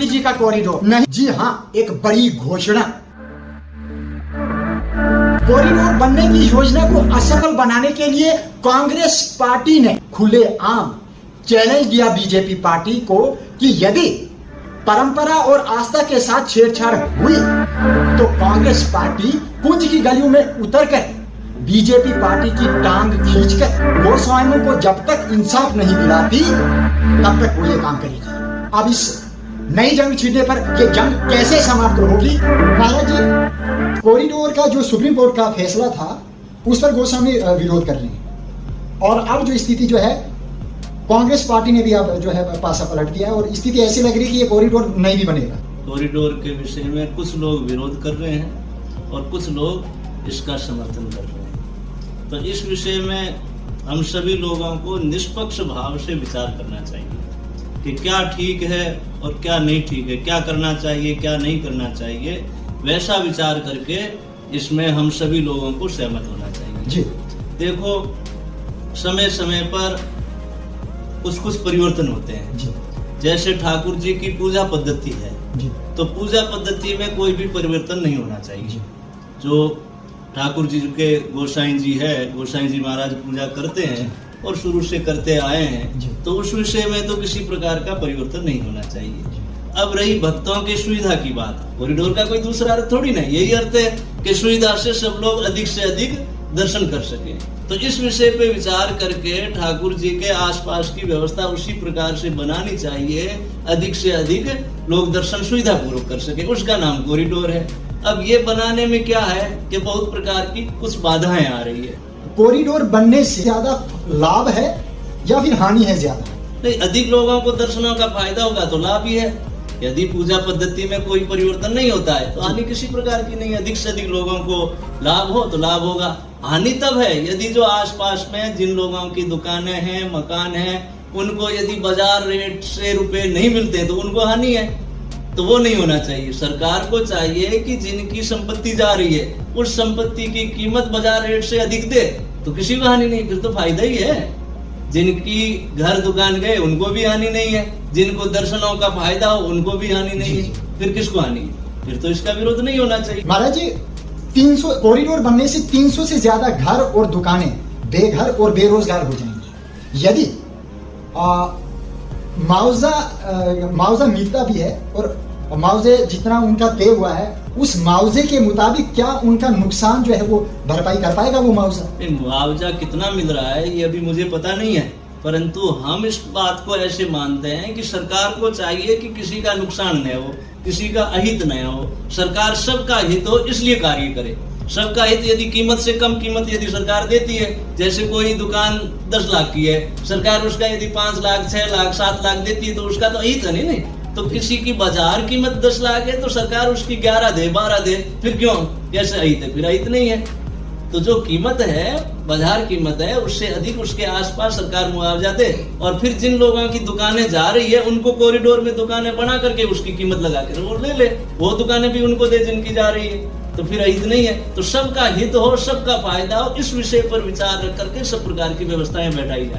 गांधी जी का कॉरिडोर नहीं, जी हाँ, एक बड़ी घोषणा। कॉरिडोर बनने की योजना को असफल बनाने के लिए कांग्रेस पार्टी ने खुलेआम चैलेंज दिया बीजेपी पार्टी को कि यदि परंपरा और आस्था के साथ छेड़छाड़ हुई तो कांग्रेस पार्टी कुंज की गलियों में उतरकर बीजेपी पार्टी की टांग खींचकर गोस्वामियों को जब तक इंसाफ नहीं दिलाती तब तक वो ये काम करेगी। अब इस नई जंग छिड़ने पर ये जंग कैसे समाप्त होगी? महाराज जी, कॉरिडोर का जो सुप्रीम कोर्ट का फैसला था उस पर गोस्वामी विरोध कर रहे हैं और अब जो स्थिति जो है कांग्रेस पार्टी ने भी अब जो है पासा पलट किया है और स्थिति ऐसी लग रही है कि ये कॉरिडोर नहीं भी बनेगा। कॉरिडोर के विषय में कुछ लोग विरोध कर रहे हैं और कुछ लोग इसका समर्थन कर रहे हैं। तो इस विषय में हम सभी लोगों को निष्पक्ष भाव से विचार करना चाहिए कि क्या ठीक है और क्या नहीं ठीक है, क्या करना चाहिए क्या नहीं करना चाहिए। वैसा विचार करके इसमें हम सभी लोगों को सहमत होना चाहिए। जी देखो, समय समय पर कुछ परिवर्तन होते हैं। जी। जैसे ठाकुर जी की पूजा पद्धति है जी। तो पूजा पद्धति में कोई भी परिवर्तन नहीं होना चाहिए। जो ठाकुर जी के गोसाई जी है, गोसाई जी महाराज पूजा करते हैं और शुरू से करते आए हैं, तो उस विषय में तो किसी प्रकार का परिवर्तन नहीं होना चाहिए। अब रही भक्तों की सुविधा की बात, कॉरिडोर का कोई दूसरा अर्थ थोड़ी नहीं, यही अर्थ है कि सुविधा से सब लोग अधिक से अधिक दर्शन कर सके। तो इस विषय पे विचार करके ठाकुर जी के आसपास की व्यवस्था उसी प्रकार से बनानी चाहिए, अधिक से अधिक लोग दर्शन सुविधा पूर्वक कर सके, उसका नाम कॉरिडोर है। अब ये बनाने में क्या है कि बहुत प्रकार की कुछ बाधाएं आ रही है। कॉरिडोर बनने से ज्यादा लाभ है या फिर हानि है ज्यादा? नहीं, अधिक लोगों को दर्शनों का फायदा होगा तो लाभ ही है। यदि पूजा पद्धति में कोई परिवर्तन नहीं होता है तो हानि किसी प्रकार की नहीं। अधिक से अधिक लोगों को लाभ हो तो लाभ होगा। हानि तब है यदि जो आसपास में जिन लोगों की दुकानें हैं, मकान हैं, उनको यदि बाजार रेट से रुपए नहीं मिलते तो उनको हानि है, तो वो नहीं होना चाहिए। सरकार को चाहिए कि जिनकी संपत्ति जा रही है उस संपत्ति की कीमत बाजार रेट से अधिक दे, तो किसी को हानि नहीं, फिर तो फायदा ही है। जिनकी घर दुकान गए उनको भी हानि नहीं है, जिनको दर्शनों का फायदा हो उनको भी हानि नहीं है, फिर किसको हानि है? फिर तो इसका विरोध नहीं होना चाहिए। महाराज जी, 300 कॉरिडोर बनने से 300 से ज्यादा घर और दुकानें बेघर और बेरोजगार हो जाएंगी। यदि मुआवजा मिलता भी है और मुआवजे जितना उनका तय हुआ है उस मुआवजे के मुताबिक क्या उनका नुकसान जो है वो भरपाई कर पाएगा वो मुआवजा? मुआवजा कितना मिल रहा है ये अभी मुझे पता नहीं है, परंतु हम इस बात को ऐसे मानते हैं कि सरकार को चाहिए कि किसी का नुकसान न हो, किसी का अहित न हो। सरकार सबका हित हो इसलिए कार्य करे। सबका हित यदि कीमत से कम कीमत यदि सरकार देती है, जैसे कोई दुकान 10 लाख की है, सरकार उसका यदि 5 लाख 6 लाख 7 लाख देती है तो उसका तो अहित है नहीं। तो किसी की बाजार कीमत 10 लाख है तो सरकार उसकी 11 दे 12 दे, फिर क्यों? कैसे अहित है? फिर अहित नहीं है। तो जो कीमत है बाजार कीमत है उससे अधिक उसके आसपास सरकार मुआवजा दे, और फिर जिन लोगों की दुकानें जा रही है उनको कॉरिडोर में दुकानें बना करके उसकी कीमत लगा कर वो ले ले, वो दुकानें भी उनको दे जिनकी जा रही है, तो फिर हित नहीं है। तो सबका हित हो, सबका फायदा हो, इस विषय पर विचार करके सब प्रकार की व्यवस्थाएं बैठाई जाए।